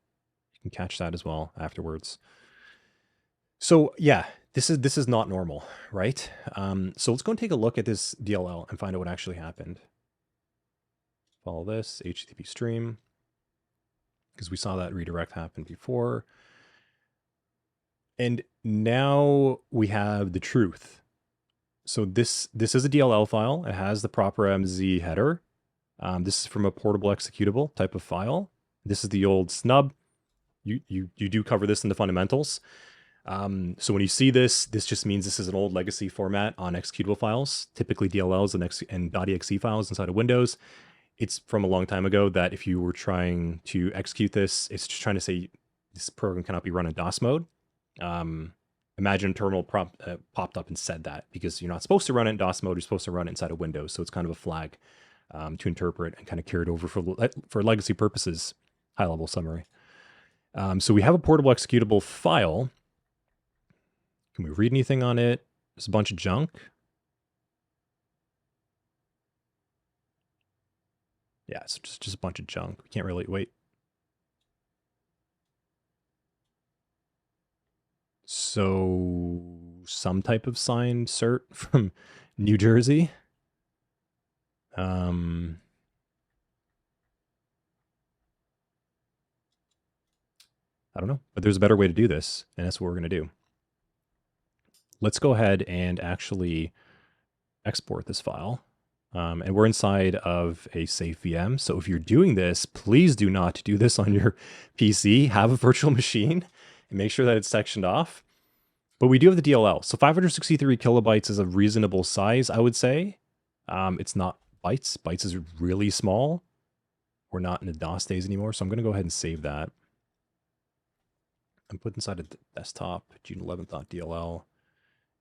you can catch that as well afterwards. So yeah, this is not normal, right? So let's go and take a look at this DLL and find out what actually happened. Follow this HTTP stream, because we saw that redirect happen before. And now we have the truth. So this is a DLL file. It has the proper MZ header. This is from a portable executable type of file. This is the old snub. You do cover this in the fundamentals. So when you see this just means this is an old legacy format on executable files, typically DLLs and .exe files inside of Windows. It's from a long time ago that if you were trying to execute this, it's just trying to say this program cannot be run in DOS mode. Imagine a terminal popped up and said that, because you're not supposed to run it in DOS mode, you're supposed to run it inside of Windows. So it's kind of a flag to interpret and kind of carry it over for legacy purposes. High level summary. So we have a portable executable file. Can we read anything on it? There's a bunch of junk. Yeah, it's just a bunch of junk. We can't really wait. So some type of signed cert from New Jersey. I don't know, but there's a better way to do this, and that's what we're going to do. Let's go ahead and actually export this file. And we're inside of a safe VM. So if you're doing this, please do not do this on your PC. Have a virtual machine and make sure that it's sectioned off. But we do have the DLL. So 563 kilobytes is a reasonable size, I would say. It's not bytes. Bytes is really small. We're not in the DOS days anymore. So I'm going to go ahead and save that. I'm put inside a desktop, June11.dll.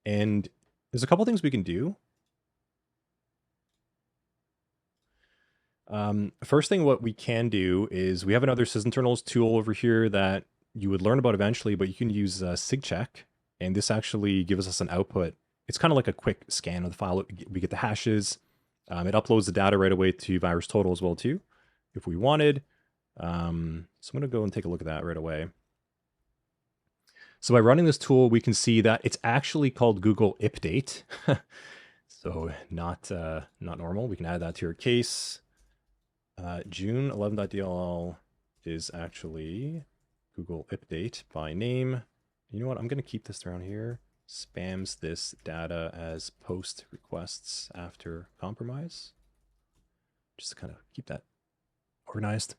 And there's a couple things we can do. First thing what we can do is we have another sysinternals tool over here that you would learn about eventually, but you can use sigcheck, and this actually gives us an output. It's kind of like a quick scan of the file. We get the hashes. It uploads the data right away to VirusTotal as well too, if we wanted. So I'm going to go and take a look at that right away. So by running this tool, we can see that it's actually called Google Update. So not normal. We can add that to your case. June 11.dll is actually Google Update by name. You know what? I'm going to keep this around here. Spams this data as post requests after compromise. Just to kind of keep that organized.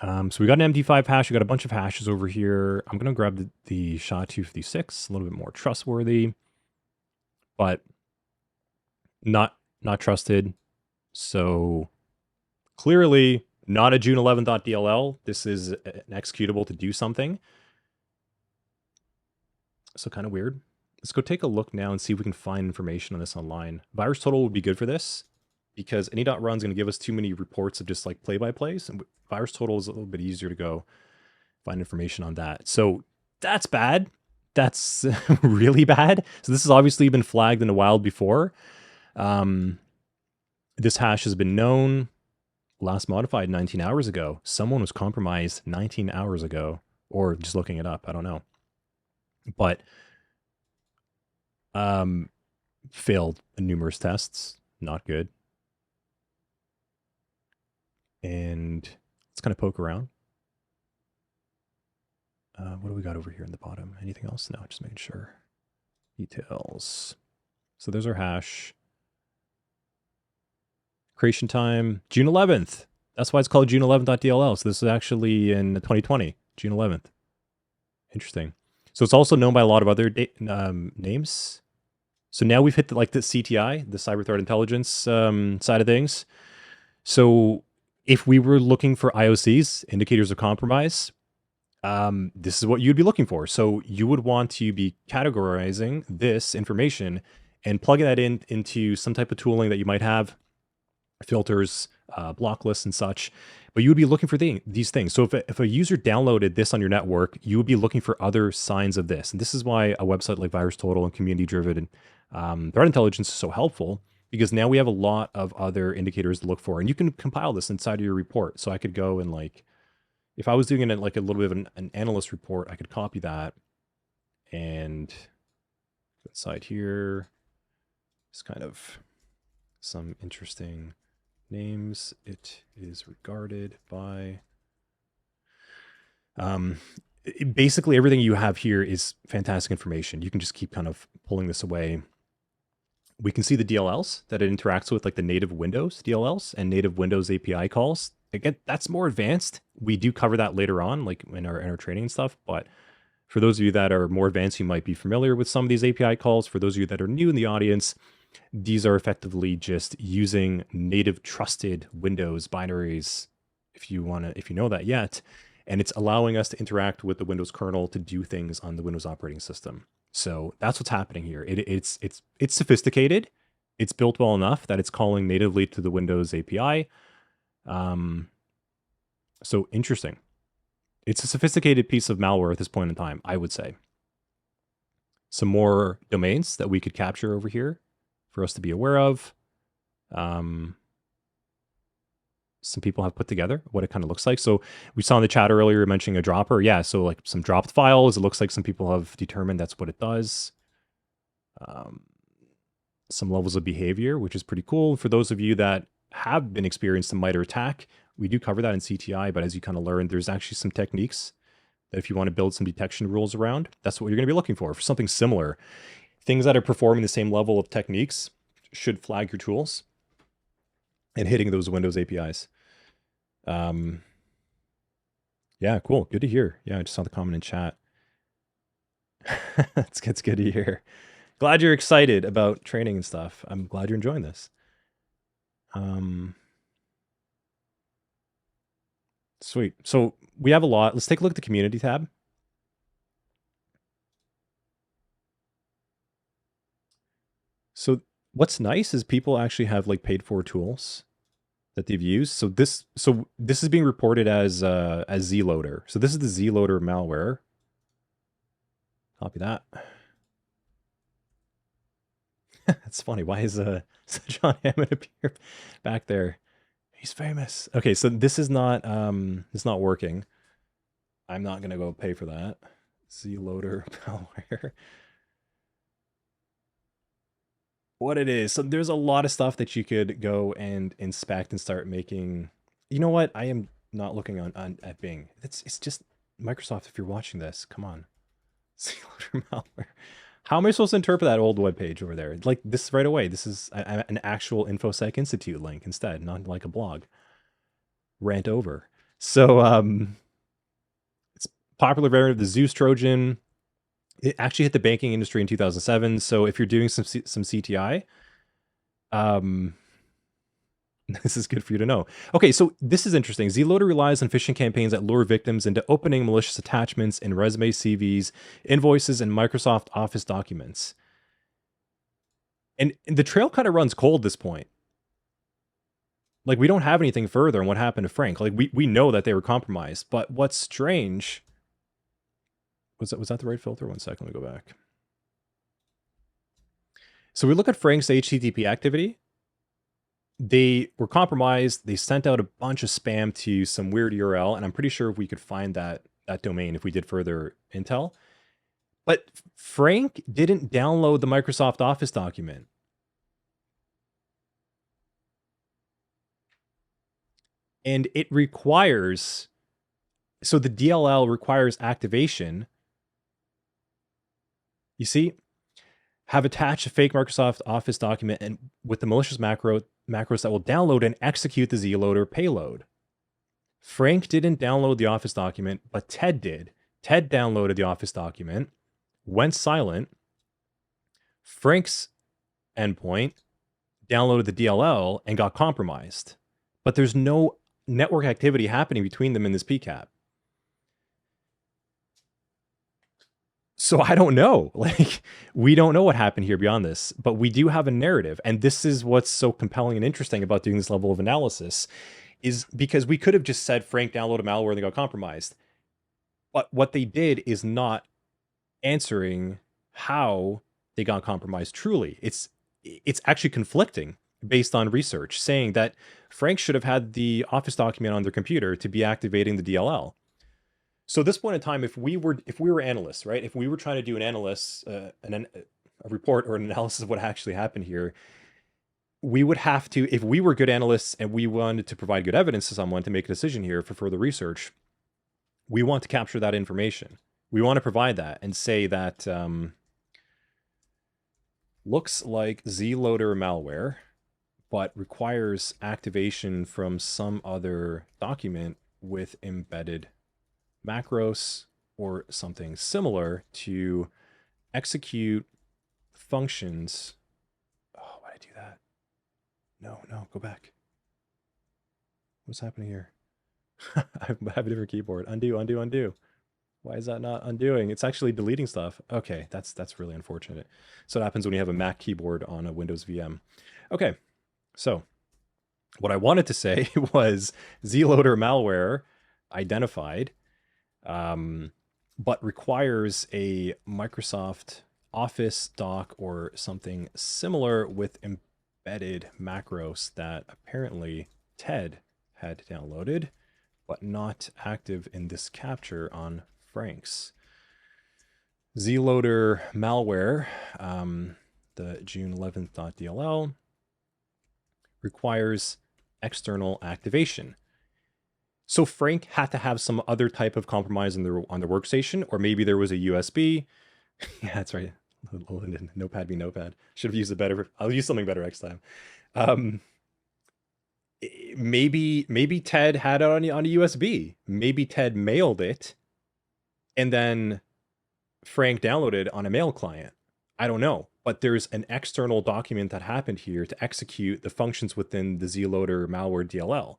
So we got an MD5 hash. We got a bunch of hashes over here. I'm going to grab the SHA-256, a little bit more trustworthy, but not trusted. So clearly not a June11.dll. This is an executable to do something. So kind of weird. Let's go take a look now and see if we can find information on this online. VirusTotal would be good for this. because any.run is going to give us too many reports of just like play-by-plays, and VirusTotal is a little bit easier to go find information on that. So that's bad. That's really bad. So this has obviously been flagged in the wild before. This hash has been known, last modified 19 hours ago. Someone was compromised 19 hours ago, or just looking it up. I don't know. But failed numerous tests. Not good. And let's kind of poke around. What do we got over here in the bottom? Anything else? No, just making sure. Details. So there's our hash. Creation time, June 11th. That's why it's called June 11.dll. So this is actually in 2020, June 11th. Interesting. So it's also known by a lot of other names. So now we've hit the CTI, the Cyber Threat Intelligence side of things. So if we were looking for IOCs, indicators of compromise, this is what you'd be looking for. So you would want to be categorizing this information and plugging that into some type of tooling that you might have, filters, block lists and such, but you would be looking for these things. So if a user downloaded this on your network, you would be looking for other signs of this. And this is why a website like VirusTotal and community-driven threat intelligence is so helpful, because now we have a lot of other indicators to look for, and you can compile this inside of your report. So I could go and if I was doing it like a little bit of an analyst report, I could copy that and inside here, just kind of some interesting names. It is regarded by basically everything you have here is fantastic information. You can just keep kind of pulling this away. We can see the DLLs that it interacts with, like the native Windows DLLs and native Windows API calls. Again, that's more advanced. We do cover that later on, like in our training and stuff. But for those of you that are more advanced, you might be familiar with some of these API calls. For those of you that are new in the audience, these are effectively just using native trusted Windows binaries, if you know that yet, and it's allowing us to interact with the Windows kernel to do things on the Windows operating system. So that's what's happening here. It's sophisticated. It's built well enough that it's calling natively to the Windows API. So interesting. It's a sophisticated piece of malware at this point in time, I would say. Some more domains that we could capture over here for us to be aware of. Some people have put together what it kind of looks like. So we saw in the chat earlier mentioning a dropper. Yeah, so like some dropped files. It looks like some people have determined that's what it does. Some levels of behavior, which is pretty cool. For those of you that have been experienced a MITRE attack, we do cover that in CTI, but as you kind of learn, there's actually some techniques that if you want to build some detection rules around, that's what you're going to be looking for something similar. Things that are performing the same level of techniques should flag your tools and hitting those Windows APIs. Yeah, cool. Good to hear. Yeah, I just saw the comment in chat. It's good to hear. Glad you're excited about training and stuff. I'm glad you're enjoying this. Sweet. So we have a lot. Let's take a look at the community tab. So what's nice is people actually have like paid for tools that they've used. So this is being reported as Zloader. So this is the Zloader malware. Copy that. That's funny. Why is John Hammond appear back there? He's famous. Okay, so this is not it's not working. I'm not gonna go pay for that. Zloader malware. What it is. So there's a lot of stuff that you could go and inspect and start making. You know what? I am not looking at Bing. It's just Microsoft. If you're watching this, come on. Zloader malware. How am I supposed to interpret that old web page over there? Like this right away. This is an actual InfoSec Institute link instead, not like a blog. Rant over. So it's popular variant of the Zeus Trojan. It actually hit the banking industry in 2007. So if you're doing some CTI, this is good for you to know. Okay, so this is interesting. Zloader relies on phishing campaigns that lure victims into opening malicious attachments in resume CVs, invoices, and Microsoft Office documents. And the trail kind of runs cold at this point. Like, we don't have anything further on what happened to Frank. Like, we know that they were compromised. But what's strange, was that the right filter? 1 second, let me go back. So we look at Frank's HTTP activity. They were compromised. They sent out a bunch of spam to some weird URL, and I'm pretty sure we could find that domain if we did further intel. But Frank didn't download the Microsoft Office document. And it requires, so the DLL requires activation. You see, have attached a fake Microsoft Office document and with the malicious macros that will download and execute the Zloader payload. Frank didn't download the Office document, but Ted did. Ted downloaded the Office document, went silent. Frank's endpoint downloaded the DLL and got compromised. But there's no network activity happening between them in this PCAP. So I don't know. Like, we don't know what happened here beyond this, but we do have a narrative. And this is what's so compelling and interesting about doing this level of analysis, is because we could have just said Frank downloaded malware and they got compromised. But what they did is not answering how they got compromised truly. It's actually conflicting based on research, saying that Frank should have had the Office document on their computer to be activating the DLL. So at this point in time, if we were analysts, right? If we were trying to do a report or an analysis of what actually happened here, we would have to, if we were good analysts and we wanted to provide good evidence to someone to make a decision here for further research, we want to capture that information. We want to provide that and say that looks like Zloader malware, but requires activation from some other document with embedded macros or something similar to execute functions. Oh, why did I do that? No, go back. What's happening here? I have a different keyboard. Undo. Why is that not undoing? It's actually deleting stuff. Okay, that's really unfortunate. So it happens when you have a Mac keyboard on a Windows VM. Okay, so what I wanted to say was Zloader malware identified, but requires a Microsoft Office doc or something similar with embedded macros that apparently Ted had downloaded, but not active in this capture on Frank's. Zloader malware, the June 11th.dll, requires external activation. So Frank had to have some other type of compromise on the workstation, or maybe there was a USB. Yeah, that's right. Notepad be Notepad. Should have used a better. I'll use something better next time. Maybe Ted had it on a USB. Maybe Ted mailed it, and then Frank downloaded on a mail client. I don't know, but there's an external document that happened here to execute the functions within the Zloader malware DLL.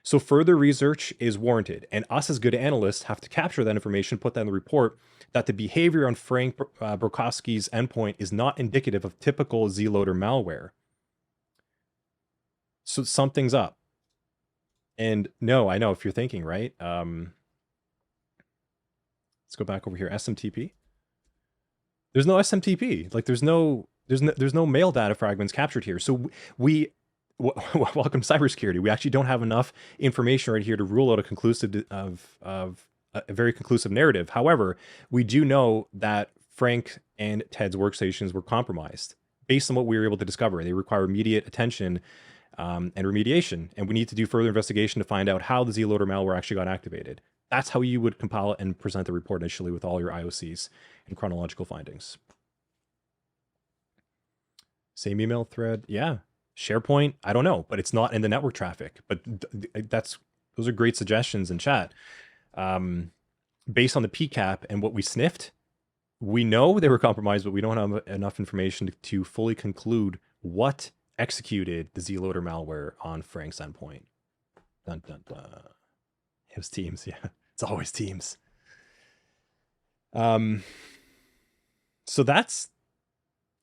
So further research is warranted, and us as good analysts have to capture that information, put that in the report, that the behavior on Frank Brokowski's endpoint is not indicative of typical Zloader malware. So something's up. And no, I know if you're thinking, right? Let's go back over here, SMTP. There's no SMTP. Like there's no mail data fragments captured here. So welcome to cybersecurity. We actually don't have enough information right here to rule out a conclusive a very conclusive narrative. However, we do know that Frank and Ted's workstations were compromised based on what we were able to discover. They require immediate attention and remediation, and we need to do further investigation to find out how the Zloader malware actually got activated. That's how you would compile and present the report initially with all your IOCs and chronological findings. Same email thread, yeah. SharePoint, I don't know, but it's not in the network traffic. But those are great suggestions in chat. Based on the PCAP and what we sniffed, we know they were compromised, but we don't have enough information to fully conclude what executed the Zloader malware on Frank's endpoint. Dun, dun, dun. It was Teams, yeah. It's always Teams. So that's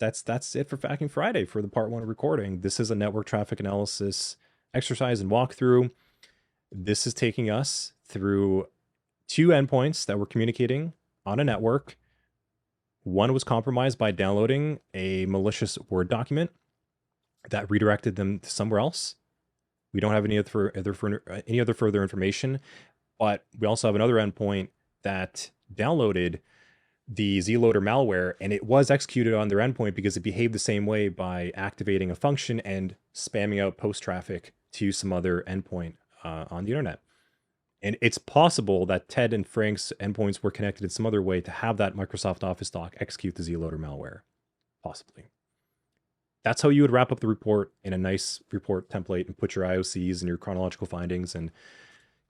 it for FAQing Friday for the part 1 recording. This is a network traffic analysis exercise and walkthrough. This is taking us through 2 endpoints that were communicating on a network. One was compromised by downloading a malicious Word document that redirected them to somewhere else. We don't have any other further information, but we also have another endpoint that downloaded the Zloader malware, and it was executed on their endpoint because it behaved the same way by activating a function and spamming out post traffic to some other endpoint on the internet. And it's possible that Ted and Frank's endpoints were connected in some other way to have that Microsoft Office doc execute the Zloader malware, possibly. That's how you would wrap up the report in a nice report template and put your IOCs and your chronological findings and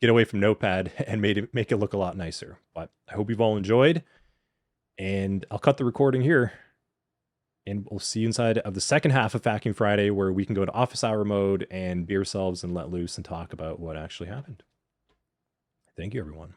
get away from Notepad and make it look a lot nicer. But I hope you've all enjoyed, and I'll cut the recording here, and we'll see you inside of the second half of FAQing Friday, where we can go to office hour mode and be ourselves and let loose and talk about what actually happened. Thank you, everyone.